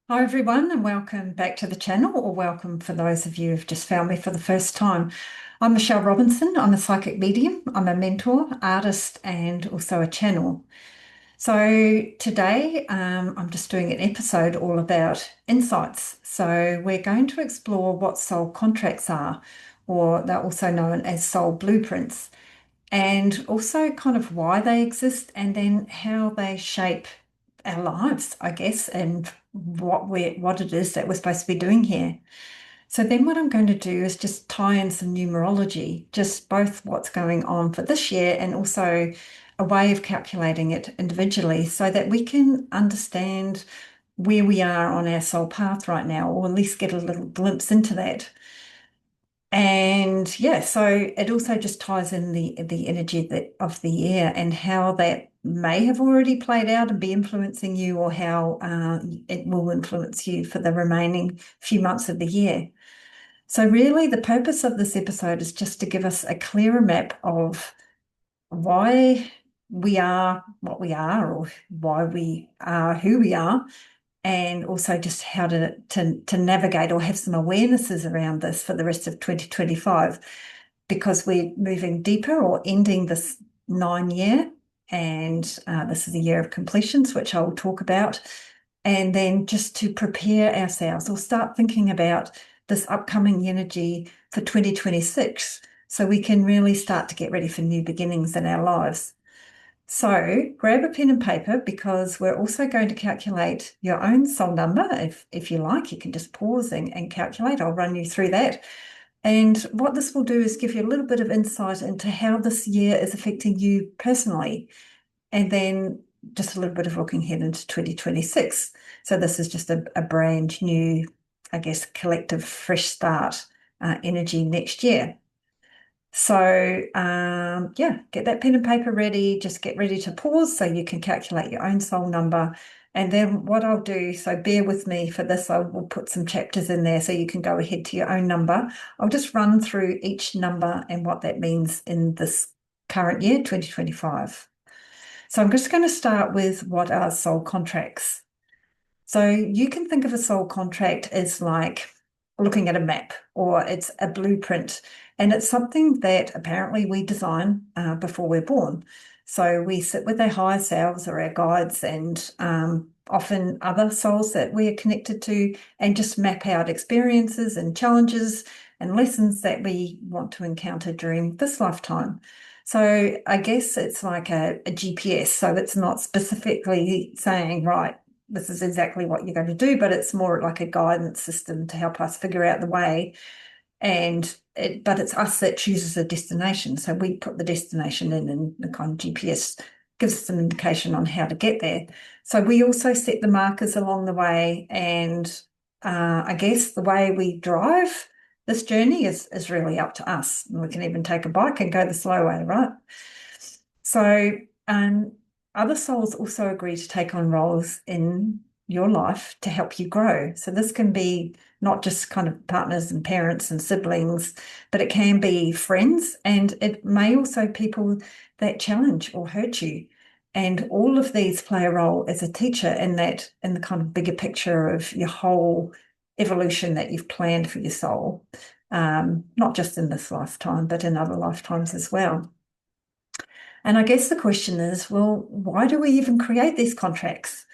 Hi everyone, and welcome back to the channel, or welcome for those of you who've just found me for the first time. I'm 𝓜𝓲𝓬𝓱𝓮. I'm a psychic medium. I'm a mentor, artist, and also a channel. So today, I'm just doing an episode all about insights. So we're going to explore what soul contracts are, or they're also known as soul blueprints, and also kind of why they exist and then how they shape our lives, I guess, and what it is that we're supposed to be doing here. So then what I'm going to do is just tie in some numerology, just both what's going on for this year and also a way of calculating it individually so that we can understand where we are on our soul path right now, or at least get a little glimpse into that. And yeah, so it also just ties in the energy of the year and how that may have already played out and be influencing you, or how it will influence you for the remaining few months of the year. So really, the purpose of this episode is just to give us a clearer map of why we are what we are, or why we are who we are, and also just how to navigate or have some awarenesses around this for the rest of 2025, because we're moving deeper or ending this 9 year, and this is a year of completions, which I will talk about. And then just to prepare ourselves or start thinking about this upcoming energy for 2026, so we can really start to get ready for new beginnings in our lives. So grab a pen and paper, because we're also going to calculate your own soul number. If you like, you can just pause and calculate. I'll run you through that. And what this will do is give you a little bit of insight into how this year is affecting you personally, and then just a little bit of looking ahead into 2026. So this is just a brand new, I guess, collective fresh start energy next year. So yeah, get that pen and paper ready. Just get ready to pause so you can calculate your own soul number. And then what I'll do, so bear with me for this, I will put some chapters in there so you can go ahead to your own number. I'll just run through each number and what that means in this current year, 2025. So I'm just going to start with what are soul contracts. So you can think of a soul contract as like looking at a map, or it's a blueprint, and it's something that apparently we design before we're born. So we sit with our higher selves or our guides, and often other souls that we are connected to, and just map out experiences and challenges and lessons that we want to encounter during this lifetime. So I guess it's like a GPS. So it's not specifically saying, right, this is exactly what you're going to do, but it's more like a guidance system to help us figure out the way. But it's us that chooses the destination. So we put the destination in, and the kind of GPS gives us an indication on how to get there. So we also set the markers along the way. And I guess the way we drive this journey is really up to us. And we can even take a bike and go the slow way, right? So um, other souls also agree to take on roles in your life to help you grow. So this can be not just kind of partners and parents and siblings, but it can be friends, and it may also people that challenge or hurt you. And all of these play a role as a teacher in that, in the kind of bigger picture of your whole evolution that you've planned for your soul, not just in this lifetime, but in other lifetimes as well. And I guess the question is, well, why do we even create these contracts?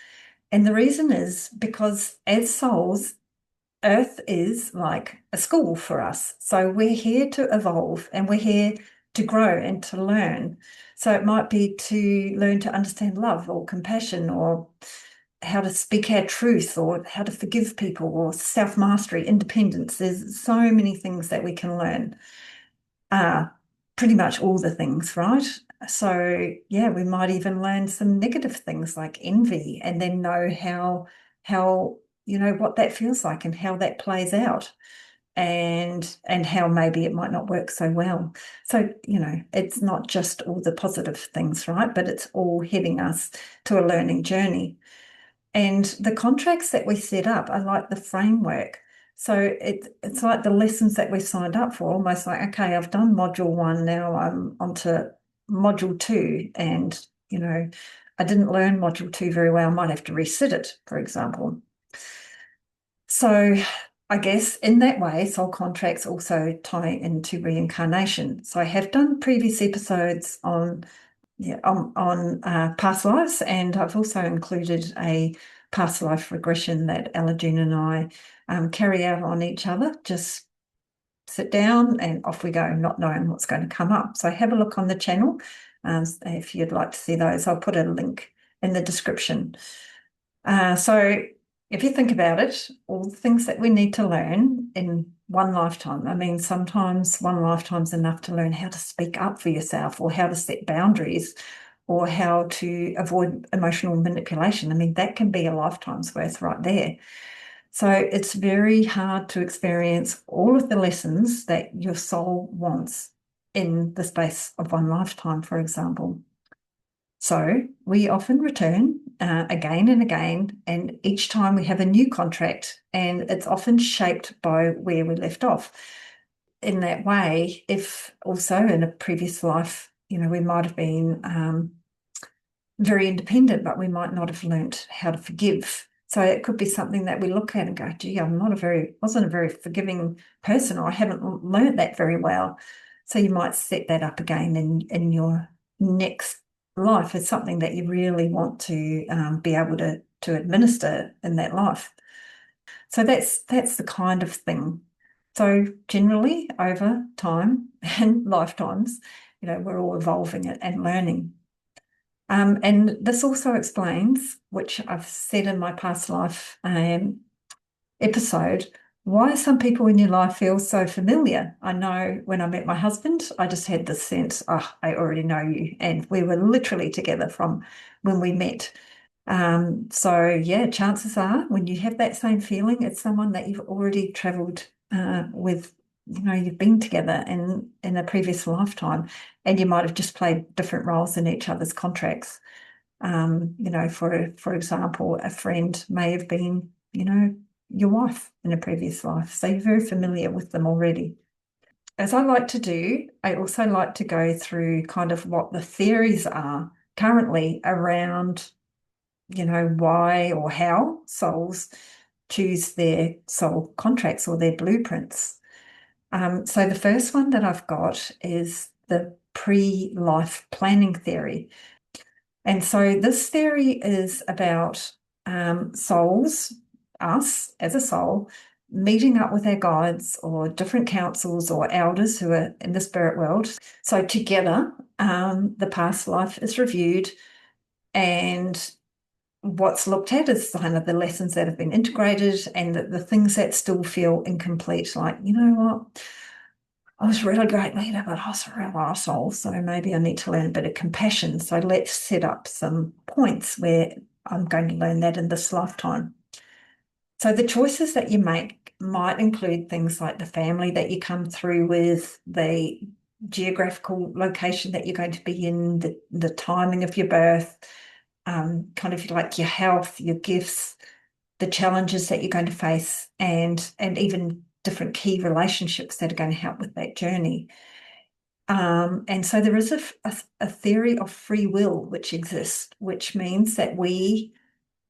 And the reason is because as souls, Earth is like a school for us. So we're here to evolve, and we're here to grow and to learn. So it might be to learn to understand love or compassion, or how to speak our truth, or how to forgive people, or self-mastery, independence. There's so many things that we can learn. Uh, Pretty much all the things, right? So yeah, we might even learn some negative things like envy, and then know how what that feels like and how that plays out, and how maybe it might not work so well. So it's not just all the positive things, right? But it's all heading us to a learning journey. And the contracts that we set up are like the framework. So it's like the lessons that we've signed up for, almost like, okay, I've done module 1, now I'm onto module 2. And, I didn't learn module 2 very well. I might have to resit it, for example. So I guess in that way, soul contracts also tie into reincarnation. So I have done previous episodes on past lives, and I've also included a past life regression that Alajune and I carry out on each other. Just sit down and off we go, not knowing what's going to come up. So have a look on the channel if you'd like to see those. I'll put a link in the description. So if you think about it, all the things that we need to learn in one lifetime. I mean, sometimes one lifetime's enough to learn how to speak up for yourself or how to set boundaries or how to avoid emotional manipulation. I mean, that can be a lifetime's worth right there. So it's very hard to experience all of the lessons that your soul wants in the space of one lifetime, for example. So we often return again and again, and each time we have a new contract, and it's often shaped by where we left off. In that way, if also in a previous life, we might have been very independent, but we might not have learnt how to forgive. So it could be something that we look at and go, gee, wasn't a very forgiving person, or I haven't learnt that very well. So you might set that up again in your next life as something that you really want to be able to administer in that life. So that's the kind of thing. So generally over time and lifetimes, we're all evolving it and learning. And this also explains, which I've said in my past life episode, why some people in your life feel so familiar. I know when I met my husband, I just had this sense, oh, I already know you. And we were literally together from when we met. So yeah, chances are when you have that same feeling, it's someone that you've already traveled with, you've been together in a previous lifetime, and you might have just played different roles in each other's contracts. For example, a friend may have been, your wife in a previous life. So you're very familiar with them already. As I like to do, I also like to go through kind of what the theories are currently around, why or how souls choose their soul contracts or their blueprints. So the first one that I've got is the pre-life planning theory. And so this theory is about souls, us as a soul, meeting up with our guides or different councils or elders who are in the spirit world. So together, the past life is reviewed, and what's looked at is kind of the lessons that have been integrated and the things that still feel incomplete. Like, you know what? I was a really great leader, but I was a real arsehole, so maybe I need to learn a bit of compassion. So let's set up some points where I'm going to learn that in this lifetime. So the choices that you make might include things like the family that you come through with, the geographical location that you're going to be in, the timing of your birth, kind of like your health, your gifts, the challenges that you're going to face, and even different key relationships that are going to help with that journey. And so there is a theory of free will which exists, which means that we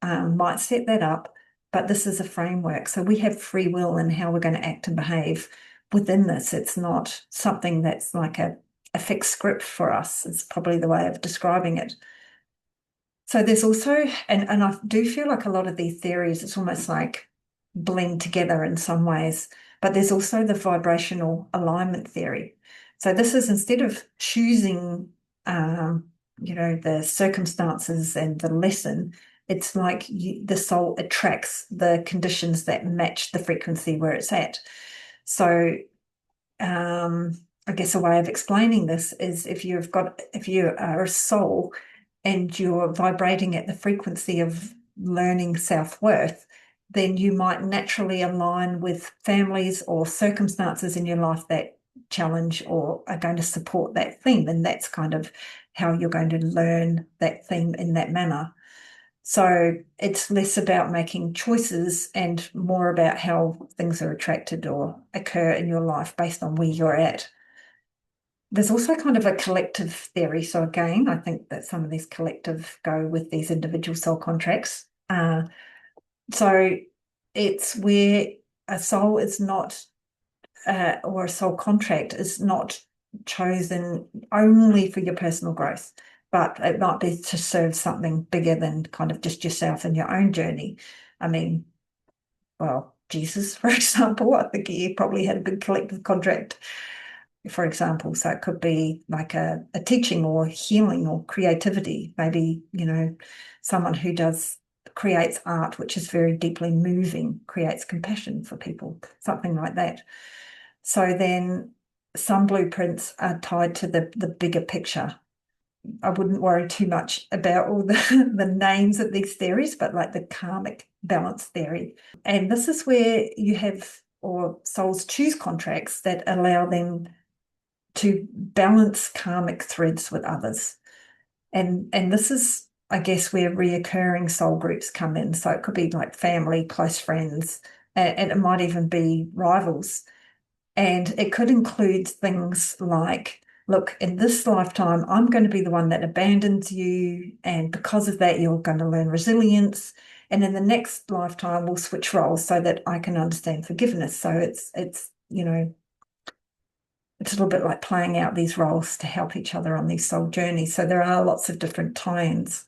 might set that up, but this is a framework. So we have free will in how we're going to act and behave within this. It's not something that's like a fixed script for us. It's probably the way of describing it. So there's also, and I do feel like a lot of these theories, it's almost like blend together in some ways, but there's also the vibrational alignment theory. So this is instead of choosing, the circumstances and the lesson, it's like the soul attracts the conditions that match the frequency where it's at. So I guess a way of explaining this is if you are a soul and you're vibrating at the frequency of learning self-worth, then you might naturally align with families or circumstances in your life that challenge or are going to support that theme. And that's kind of how you're going to learn that theme in that manner. So it's less about making choices and more about how things are attracted or occur in your life based on where you're at. There's also kind of a collective theory. So again, I think that some of these collective go with these individual soul contracts. So it's where a soul is not, or a soul contract is not chosen only for your personal growth, but it might be to serve something bigger than kind of just yourself and your own journey. I mean, well, Jesus, for example, I think he probably had a good collective contract, for example. So it could be like a teaching or healing or creativity. Maybe, someone who creates art, which is very deeply moving, creates compassion for people, something like that. So then some blueprints are tied to the bigger picture. I wouldn't worry too much about all the names of these theories, but like the karmic balance theory. And this is where you have, or souls choose contracts that allow them to balance karmic threads with others. And this is, I guess, where reoccurring soul groups come in. So it could be like family, close friends, and it might even be rivals. And it could include things like, look, in this lifetime, I'm going to be the one that abandons you. And because of that, you're going to learn resilience. And in the next lifetime, we'll switch roles so that I can understand forgiveness. So it's a little bit like playing out these roles to help each other on these soul journeys. So there are lots of different tie-ins.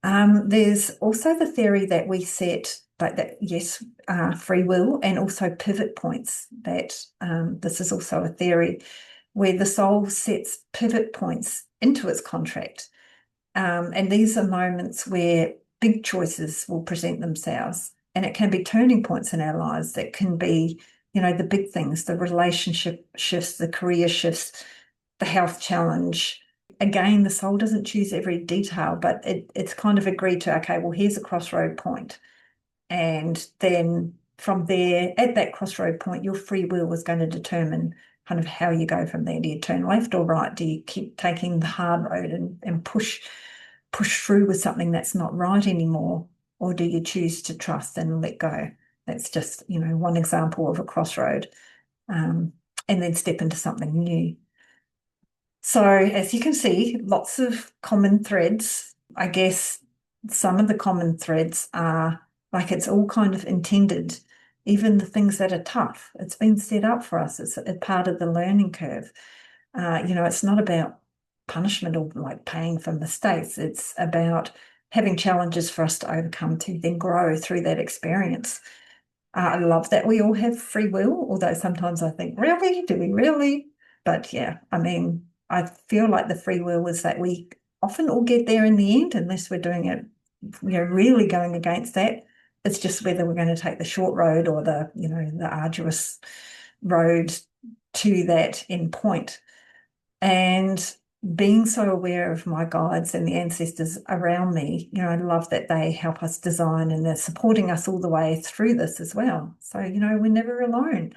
There's also the theory that we set, like that, yes, free will, and also pivot points. That this is also a theory where the soul sets pivot points into its contract. And these are moments where big choices will present themselves. And it can be turning points in our lives that can be, the big things, the relationship shifts, the career shifts, the health challenge. Again, the soul doesn't choose every detail, but it's kind of agreed to, okay, well, here's a crossroad point. And then from there, at that crossroad point, your free will is going to determine kind of how you go from there. Do you turn left or right? Do you keep taking the hard road and push through with something that's not right anymore? Or do you choose to trust and let go? That's just, one example of a crossroad, and then step into something new. So as you can see, lots of common threads. I guess some of the common threads are like it's all kind of intended, even the things that are tough. It's been set up for us. It's a part of the learning curve. It's not about punishment or like paying for mistakes. It's about having challenges for us to overcome to then grow through that experience. I love that we all have free will, although sometimes I think, really? Do we really? But yeah, I mean, I feel like the free will is that we often all get there in the end, unless we're doing it, really going against that. It's just whether we're going to take the short road or the arduous road to that end point. And being so aware of my guides and the ancestors around me, I love that they help us design and they're supporting us all the way through this as well. So, we're never alone.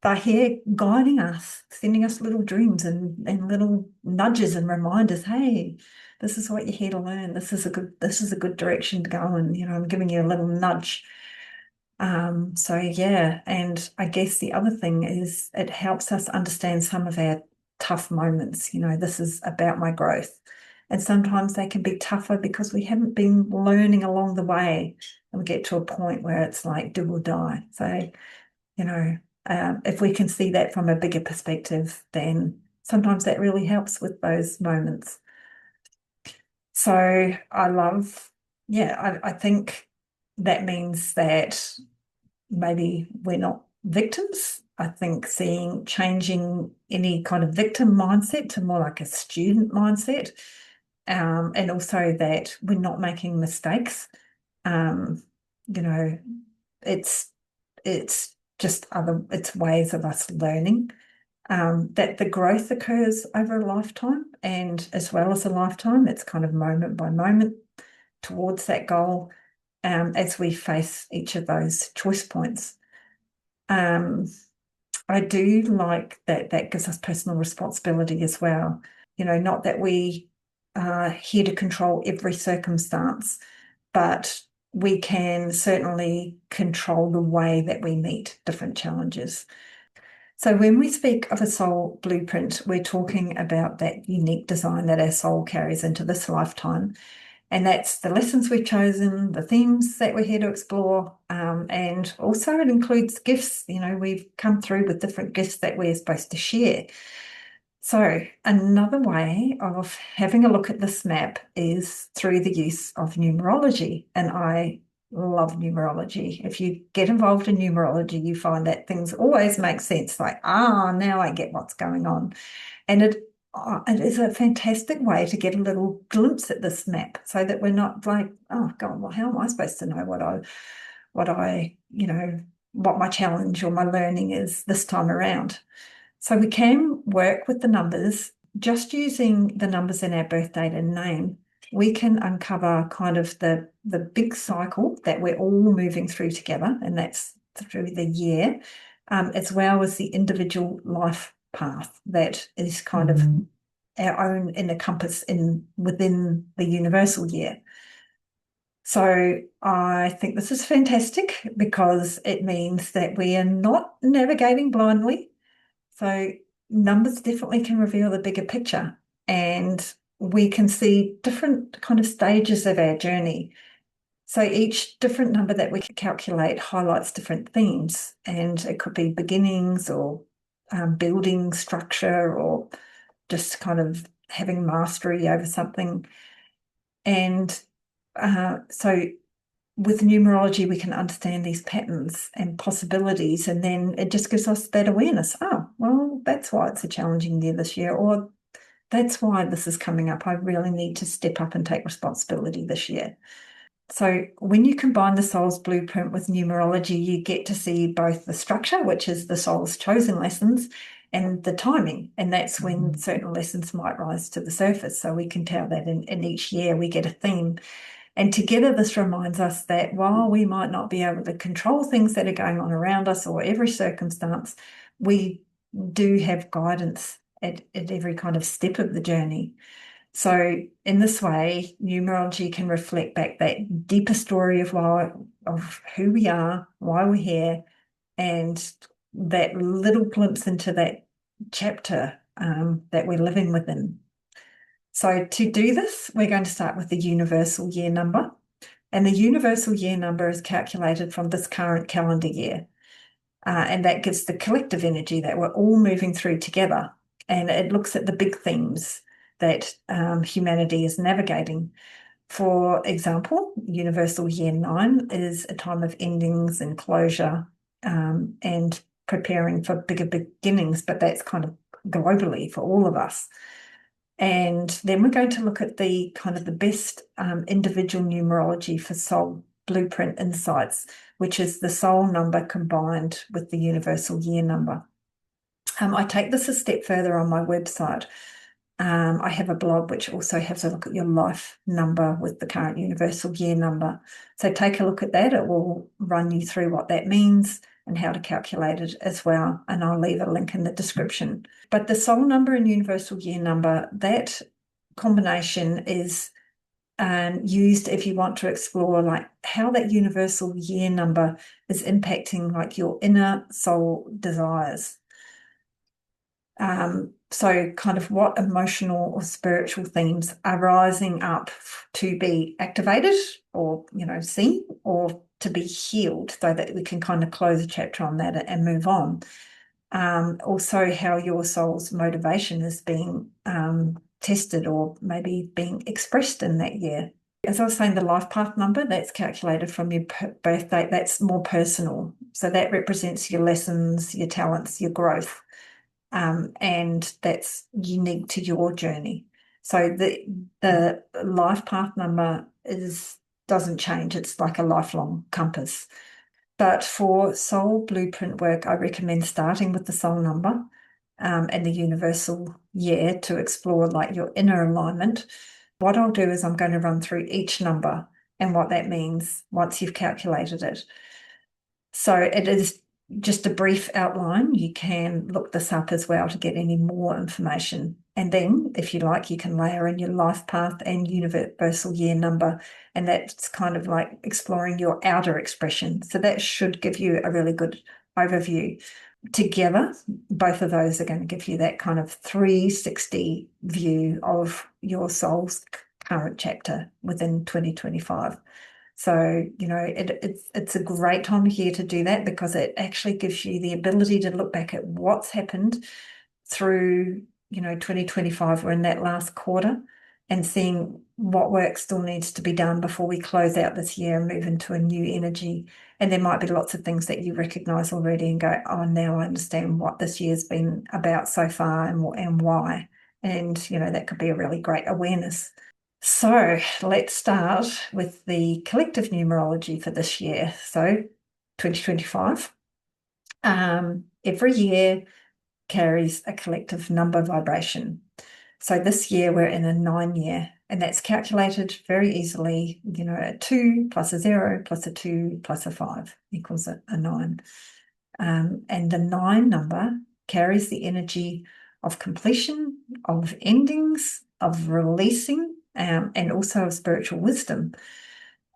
They're here guiding us, sending us little dreams and little nudges and reminders. Hey, this is what you're here to learn. This is a good direction to go. And, I'm giving you a little nudge. So yeah, and I guess the other thing is it helps us understand some of our tough moments. This is about my growth. And sometimes they can be tougher because we haven't been learning along the way. And we get to a point where it's like do or die. So, if we can see that from a bigger perspective, then sometimes that really helps with those moments. So I think that means that maybe we're not victims. I think changing any kind of victim mindset to more like a student mindset, and also that we're not making mistakes. Um, you know, it's just it's ways of us learning. That the growth occurs over a lifetime, and as well as a lifetime, it's kind of moment by moment towards that goal, as we face each of those choice points. I do like that gives us personal responsibility as well. Not that we are here to control every circumstance, but we can certainly control the way that we meet different challenges. So when we speak of a soul blueprint, we're talking about that unique design that our soul carries into this lifetime. And that's the lessons we've chosen, the themes that we're here to explore, and also it includes gifts. We've come through with different gifts that we're supposed to share. So another way of having a look at this map is through the use of numerology. And I love numerology. If you get involved in numerology, you find that things always make sense, like, now I get what's going on. And it is a fantastic way to get a little glimpse at this map so that we're not like, oh God, well, how am I supposed to know what my challenge or my learning is this time around? So we can work with the numbers. Just using the numbers in our birth date and name, we can uncover kind of the big cycle that we're all moving through together, and that's through the year, as well as the individual life path that is kind of our own inner compass within the universal year. So I think this is fantastic because it means that we are not navigating blindly. So numbers definitely can reveal the bigger picture, and we can see different kind of stages of our journey. So each different number that we calculate highlights different themes, and it could be beginnings or building structure or just kind of having mastery over something. And so with numerology, we can understand these patterns and possibilities, and then it just gives us that awareness. Oh, well, that's why it's a challenging year this year, or that's why this is coming up. I really need to step up and take responsibility this year. So when you combine the soul's blueprint with numerology, you get to see both the structure, which is the soul's chosen lessons, and the timing. And that's when certain lessons might rise to the surface. So we can tell that in each year we get a theme. And together, this reminds us that while we might not be able to control things that are going on around us or every circumstance, we do have guidance at every kind of step of the journey. So in this way, numerology can reflect back that deeper story of who we are, why we're here, and that little glimpse into that chapter that we're living within. So to do this, we're going to start with the universal year number. And the universal year number is calculated from this current calendar year. And that gives the collective energy that we're all moving through together. And it looks at the big themes that humanity is navigating. For example, universal year 9 is a time of endings and closure and preparing for bigger beginnings, but that's kind of globally for all of us. And then we're going to look at the kind of the best individual numerology for soul blueprint insights, which is the soul number combined with the universal year number. I take this a step further on my website. I have a blog which also has a look at your life number with the current universal year number. So take a look at that. It will run you through what that means and how to calculate it as well. And I'll leave a link in the description. But the soul number and universal year number, that combination is used if you want to explore like how that universal year number is impacting like your inner soul desires. So kind of what emotional or spiritual themes are rising up to be activated or, seen or to be healed so that we can kind of close a chapter on that and move on. Also how your soul's motivation is being tested or maybe being expressed in that year. As I was saying, the life path number, that's calculated from your birth date, that's more personal. So that represents your lessons, your talents, your growth. And that's unique to your journey. So the life path number doesn't change. It's like a lifelong compass. But for soul blueprint work, I recommend starting with the soul number and the universal year to explore like your inner alignment. What I'll do is I'm going to run through each number and what that means once you've calculated it. So it is just a brief outline. You can look this up as well to get any more information. And then, if you like, you can layer in your life path and universal year number. And that's kind of like exploring your outer expression. So that should give you a really good overview. Together, both of those are going to give you that kind of 360 view of your soul's current chapter within 2025. So, it's a great time of year to do that, because it actually gives you the ability to look back at what's happened through, 2025. We're in that last quarter, and seeing what work still needs to be done before we close out this year and move into a new energy. And there might be lots of things that you recognize already and go, oh, now I understand what this year's been about so far and why. And, that could be a really great awareness. So let's start with the collective numerology for this year. So 2025, every year carries a collective number vibration. So this year we're in a 9-year, and that's calculated very easily. A 2 plus a 0 plus a 2 plus a 5 equals a 9. And the 9 number carries the energy of completion, of endings, of releasing, and also of spiritual wisdom.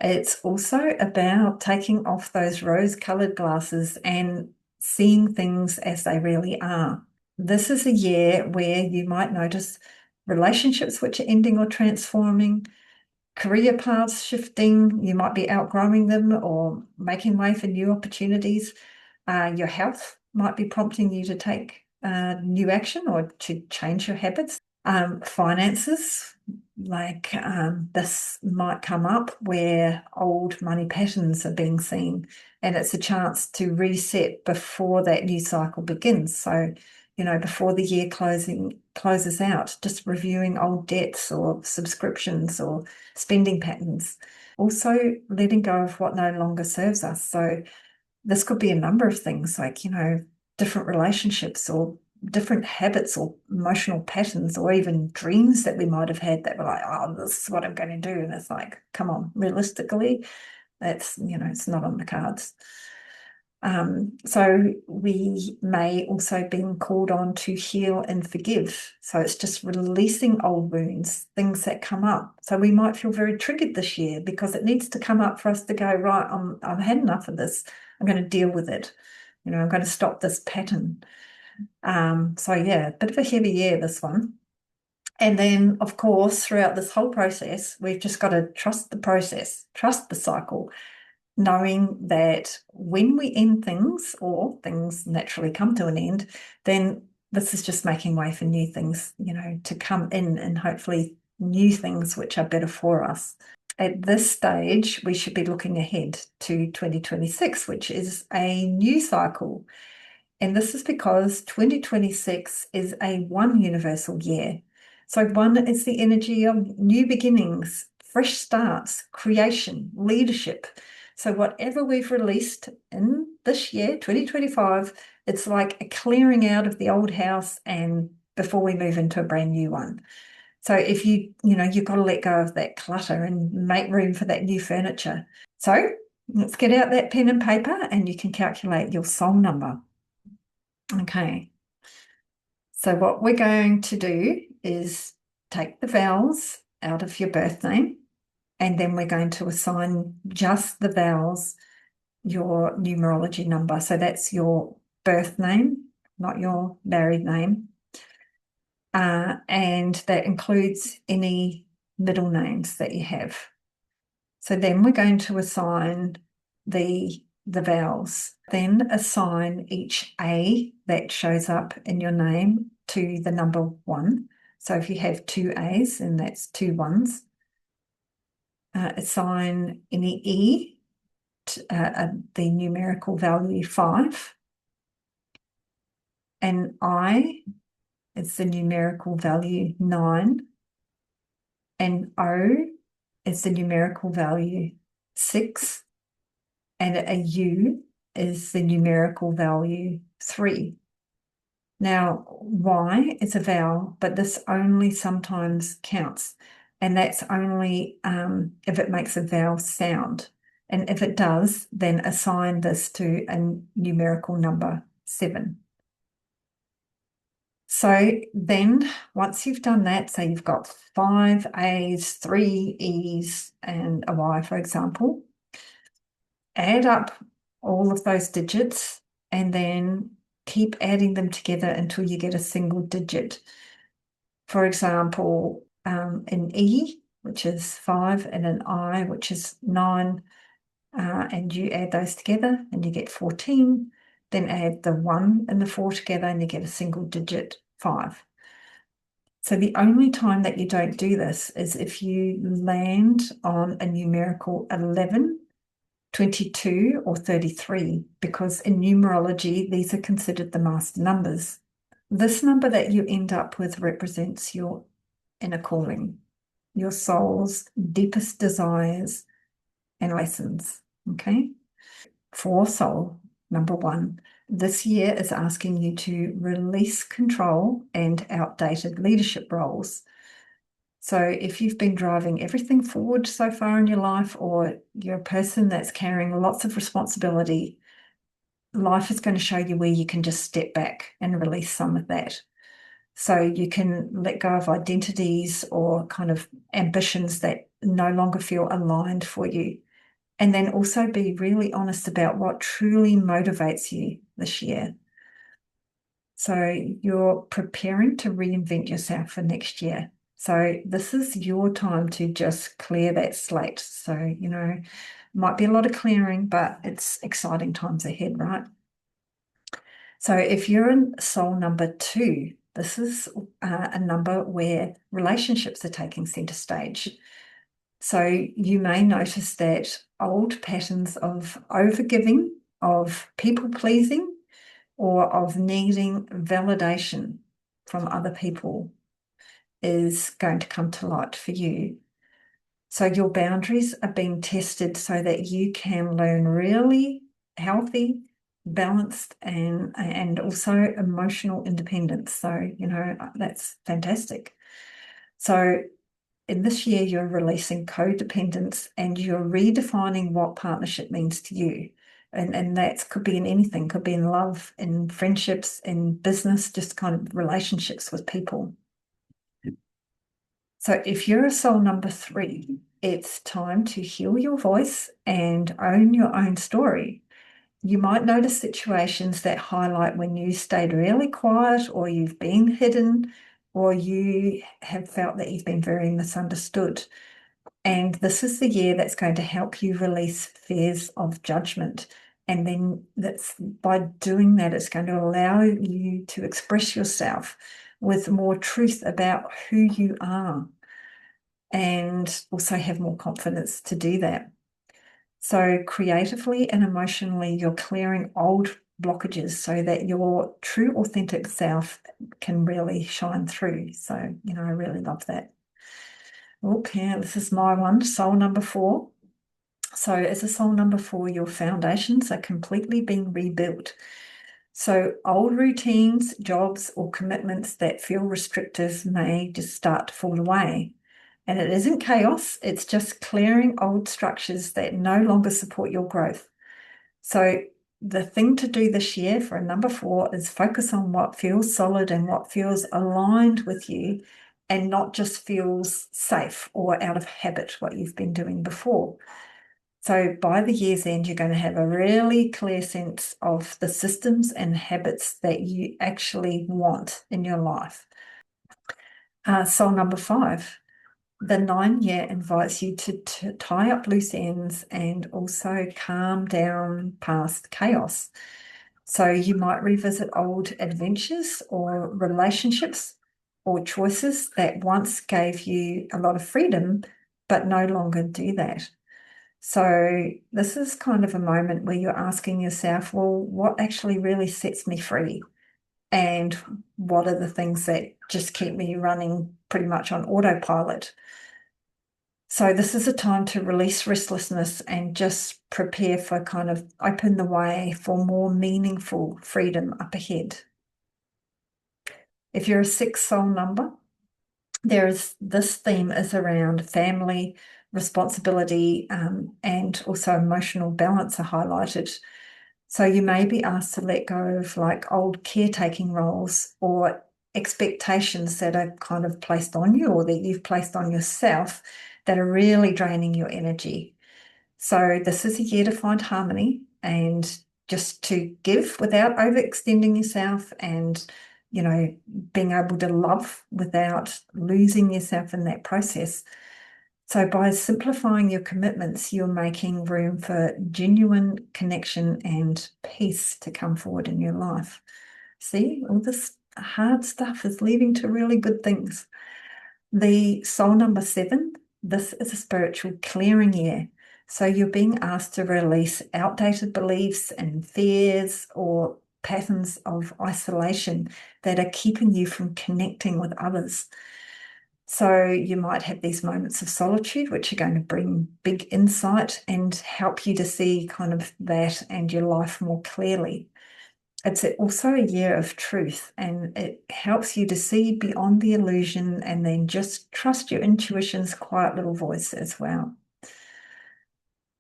It's also about taking off those rose-colored glasses and seeing things as they really are. This is a year where you might notice relationships which are ending or transforming, career paths shifting. You might be outgrowing them or making way for new opportunities. Your health might be prompting you to take new action or to change your habits. Finances, like this might come up where old money patterns are being seen, and it's a chance to reset before that new cycle begins. So, before the year closes out, just reviewing old debts or subscriptions or spending patterns. Also, letting go of what no longer serves us. So this could be a number of things, like, different relationships or different habits or emotional patterns, or even dreams that we might have had that were like, oh, this is what I'm going to do. And it's like, come on, realistically, that's, it's not on the cards. So we may also be called on to heal and forgive. So it's just releasing old wounds, things that come up. So we might feel very triggered this year because it needs to come up for us to go, right, I've had enough of this. I'm going to deal with it. I'm going to stop this pattern. So yeah, a bit of a heavy year, this one. And then, of course, throughout this whole process, we've just got to trust the process, trust the cycle, knowing that when we end things, or things naturally come to an end, then this is just making way for new things, to come in, and hopefully new things which are better for us. At this stage, we should be looking ahead to 2026, which is a new cycle. And this is because 2026 is a one universal year. So one is the energy of new beginnings, fresh starts, creation, leadership. So whatever we've released in this year, 2025, it's like a clearing out of the old house, and before we move into a brand new one. So if you've got to let go of that clutter and make room for that new furniture. So let's get out that pen and paper, and you can calculate your soul number. Okay. So what we're going to do is take the vowels out of your birth name, and then we're going to assign just the vowels your numerology number. So that's your birth name, not your married name. And that includes any middle names that you have. So then we're going to assign the vowels, then assign each A that shows up in your name to the number 1. So if you have 2 A's, then that's 2 1s. Assign any E to the numerical value 5. And I is the numerical value 9. And O is the numerical value 6. And a U is the numerical value 3. Now, Y is a vowel, but this only sometimes counts. And that's only if it makes a vowel sound. And if it does, then assign this to a numerical number 7. So then once you've done that, say you've got 5 A's, 3 E's, and a Y, for example, add up all of those digits and then keep adding them together until you get a single digit. For example, in E, which is 5, and an I, which is 9, and you add those together and you get 14. Then add the 1 and the 4 together and you get a single digit 5. So the only time that you don't do this is if you land on a numerical 11, 22, or 33, because in numerology, these are considered the master numbers. This number that you end up with represents your inner calling, your soul's deepest desires and lessons, okay? For soul, number 1, this year is asking you to release control and outdated leadership roles. So if you've been driving everything forward so far in your life, or you're a person that's carrying lots of responsibility, life is going to show you where you can just step back and release some of that. So you can let go of identities or kind of ambitions that no longer feel aligned for you. And then also be really honest about what truly motivates you this year. So you're preparing to reinvent yourself for next year. So this is your time to just clear that slate. So, might be a lot of clearing, but it's exciting times ahead, right? So if you're in soul number 2, this is a number where relationships are taking center stage. So you may notice that old patterns of overgiving, of people pleasing, or of needing validation from other people is going to come to light for you. So your boundaries are being tested so that you can learn really healthy, balanced, and also emotional independence. So, that's fantastic. So in this year, you're releasing codependence and you're redefining what partnership means to you. And that could be in anything, could be in love, in friendships, in business, just kind of relationships with people. So if you're a soul number 3, it's time to heal your voice and own your own story. You might notice situations that highlight when you stayed really quiet, or you've been hidden, or you have felt that you've been very misunderstood. And this is the year that's going to help you release fears of judgment. And then by doing that, it's going to allow you to express yourself with more truth about who you are, and also have more confidence to do that. So creatively and emotionally, you're clearing old blockages so that your true, authentic self can really shine through. So, I really love that. Okay, this is my one, soul number 4. So as a soul number 4, your foundations are completely being rebuilt. So old routines, jobs, or commitments that feel restrictive may just start to fall away. And it isn't chaos, it's just clearing old structures that no longer support your growth. So the thing to do this year for a number 4 is focus on what feels solid and what feels aligned with you, and not just feels safe or out of habit, what you've been doing before. So by the year's end, you're going to have a really clear sense of the systems and habits that you actually want in your life. Soul number 5. The 9 year invites you to tie up loose ends and also calm down past chaos. So you might revisit old adventures or relationships or choices that once gave you a lot of freedom, but no longer do that. So this is kind of a moment where you're asking yourself, well, what actually really sets me free? And what are the things that just keep me running pretty much on autopilot? So this is a time to release restlessness and just prepare for kind of open the way for more meaningful freedom up ahead. If you're a 6 soul number, this theme is around family, responsibility, and also emotional balance are highlighted. So you may be asked to let go of like old caretaking roles or expectations that are kind of placed on you or that you've placed on yourself that are really draining your energy. So this is a year to find harmony and just to give without overextending yourself, and being able to love without losing yourself in that process. So by simplifying your commitments, you're making room for genuine connection and peace to come forward in your life. See, all this hard stuff is leading to really good things. The soul number 7, this is a spiritual clearing year. So you're being asked to release outdated beliefs and fears or patterns of isolation that are keeping you from connecting with others. So you might have these moments of solitude, which are going to bring big insight and help you to see kind of that and your life more clearly. It's also a year of truth, and it helps you to see beyond the illusion and then just trust your intuition's quiet little voice as well.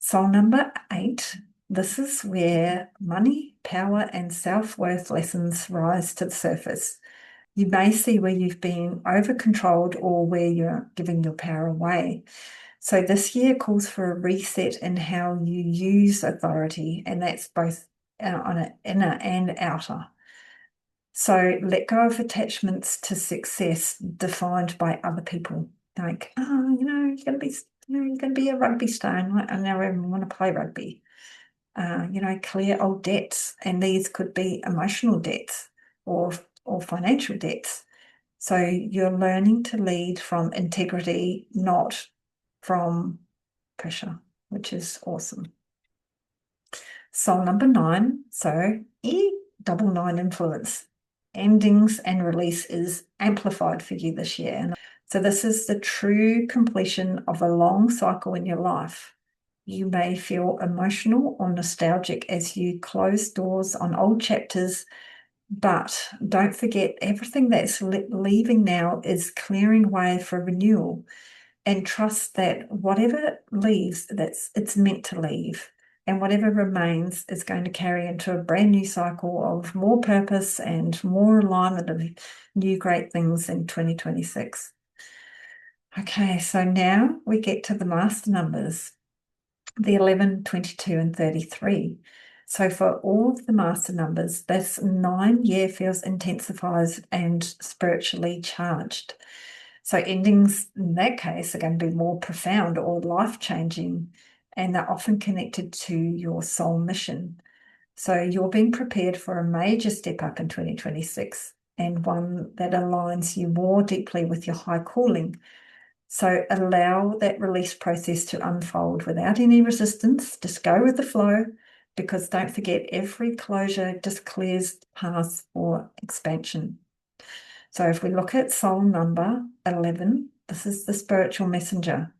Soul number 8, this is where money, power, and self-worth lessons rise to the surface. You may see where you've been over-controlled or where you're giving your power away. So this year calls for a reset in how you use authority, and that's both on an inner and outer. So let go of attachments to success defined by other people. Like, oh, you're going to be a rugby star, and I now even want to play rugby. Clear old debts, and these could be emotional debts or financial debts. So you're learning to lead from integrity, not from pressure, which is awesome. Soul number 9, so 𝓜𝓲𝓬𝓱𝓮𝓵𝓵𝓮 influence. Endings and release is amplified for you this year. And so this is the true completion of a long cycle in your life. You may feel emotional or nostalgic as you close doors on old chapters, but don't forget everything that's leaving now is clearing way for renewal, and trust that whatever leaves, it's meant to leave, and whatever remains is going to carry into a brand new cycle of more purpose and more alignment of new great things in 2026. Okay, so now we get to the master numbers, the 11, 22, and 33. So for all of the master numbers, this 9 year feels intensified and spiritually charged. So endings in that case are going to be more profound or life-changing, and they're often connected to your soul mission. So you're being prepared for a major step up in 2026, and one that aligns you more deeply with your high calling. So allow that release process to unfold without any resistance. Just go with the flow, because don't forget, every closure just clears paths for expansion. So if we look at soul number 11, this is the spiritual messenger.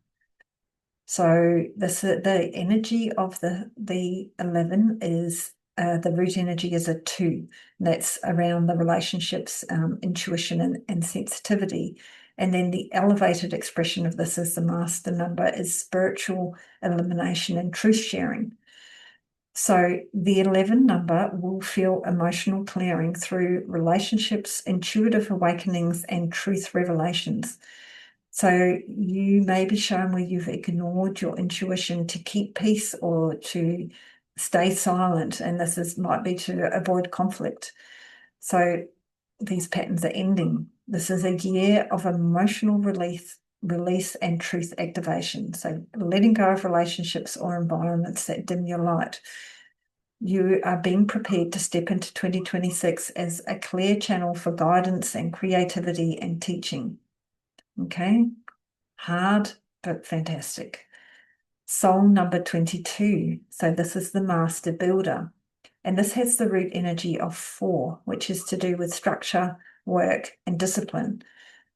So this the energy of the 11 is the root energy is a 2. That's around the relationships, intuition, and sensitivity. And then the elevated expression of this is the master number, is spiritual illumination and truth sharing. So the 11 number will feel emotional clearing through relationships, intuitive awakenings, and truth revelations. So you may be shown where you've ignored your intuition to keep peace or to stay silent, and might be to avoid conflict. So these patterns are ending. This is a year of emotional release and truth activation. So letting go of relationships or environments that dim your light. You are being prepared to step into 2026 as a clear channel for guidance and creativity and teaching. Okay, hard, but fantastic. Soul number 22. So this is the master builder. And this has the root energy of 4, which is to do with structure, work, and discipline.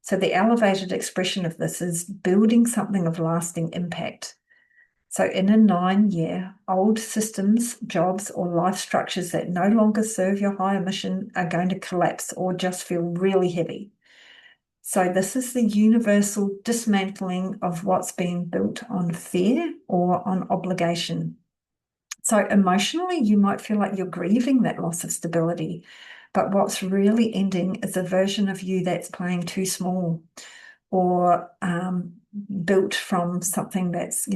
So the elevated expression of this is building something of lasting impact. So in a 9 year, old systems, jobs, or life structures that no longer serve your higher mission are going to collapse or just feel really heavy. So this is the universal dismantling of what's been built on fear or on obligation. So emotionally, you might feel like you're grieving that loss of stability, but what's really ending is a version of you that's playing too small, or built from something that's,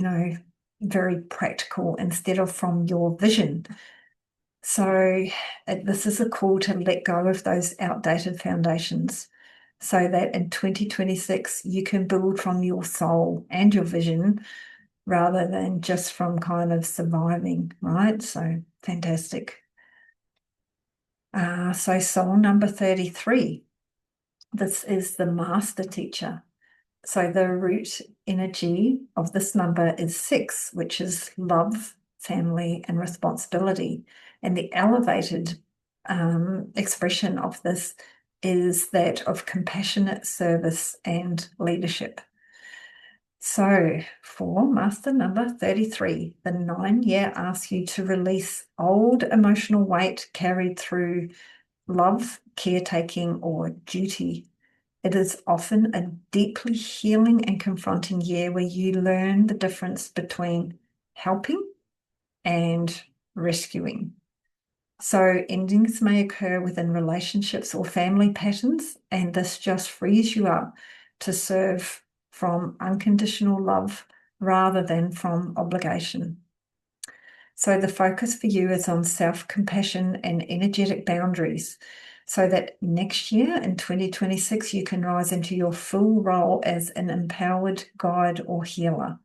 very practical instead of from your vision. So this is a call to let go of those outdated foundations. so that in 2026 you can build from your soul and your vision rather than just from kind of surviving, right? So fantastic. So soul number 33. This is the master teacher. So the root energy of this number is 6, which is love, family, and responsibility. And the elevated expression of this is that of compassionate service and leadership. So for master number 33, the 9-year asks you to release old emotional weight carried through love, caretaking, or duty. It is often a deeply healing and confronting year where you learn the difference between helping and rescuing. So endings may occur within relationships or family patterns, and this just frees you up to serve from unconditional love rather than from obligation. So the focus for you is on self-compassion and energetic boundaries, so that next year in 2026, you can rise into your full role as an empowered guide or healer.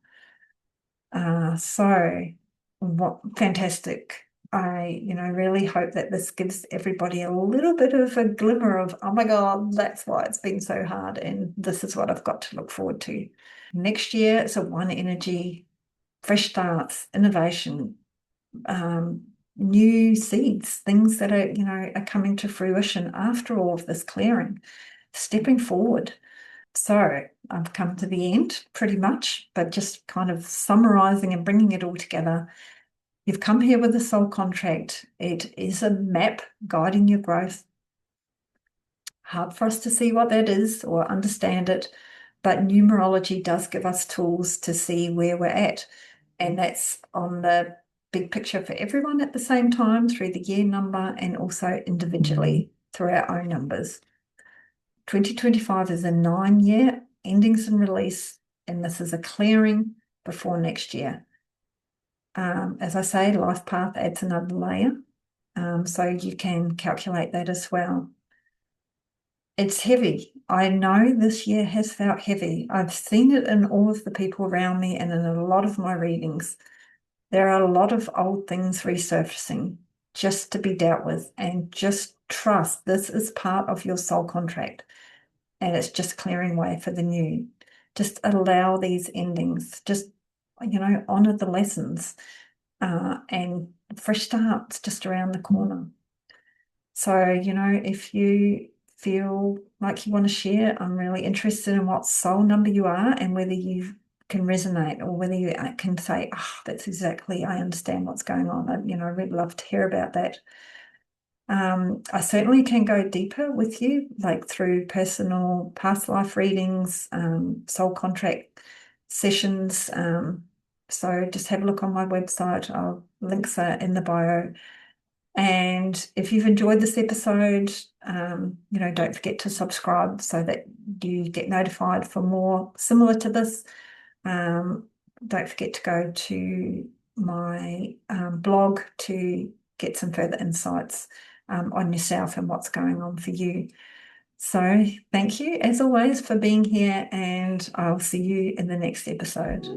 What fantastic. I really hope that this gives everybody a little bit of a glimmer of, oh my God, that's why it's been so hard, and this is what I've got to look forward to. Next year, it's a 1 energy, fresh starts, innovation, new seeds, things that are coming to fruition after all of this clearing, stepping forward. So I've come to the end pretty much, but just kind of summarizing and bringing it all together. You've come here with a soul contract. It is a map guiding your growth. Hard for us to see what that is or understand it, but numerology does give us tools to see where we're at. And that's on the big picture for everyone at the same time through the year number and also individually through our own numbers. 2025 is a 9-year endings and release, and this is a clearing before next year. As I say, life path adds another layer, so you can calculate that as well. It's heavy. I know this year has felt heavy. I've seen it in all of the people around me and in a lot of my readings. There are a lot of old things resurfacing just to be dealt with, and just trust this is part of your soul contract and it's just clearing way for the new. Just allow these endings, just, honor the lessons, and fresh starts just around the corner. So, if you feel like you want to share, I'm really interested in what soul number you are and whether you can resonate or whether you can say, oh, that's exactly, I understand what's going on. I really love to hear about that. I certainly can go deeper with you, like through personal past life readings, soul contract sessions. So just have a look on my website. Links are in the bio. And if you've enjoyed this episode, don't forget to subscribe so that you get notified for more similar to this. Don't forget to go to my blog to get some further insights on yourself and what's going on for you. So thank you, as always, for being here, and I'll see you in the next episode.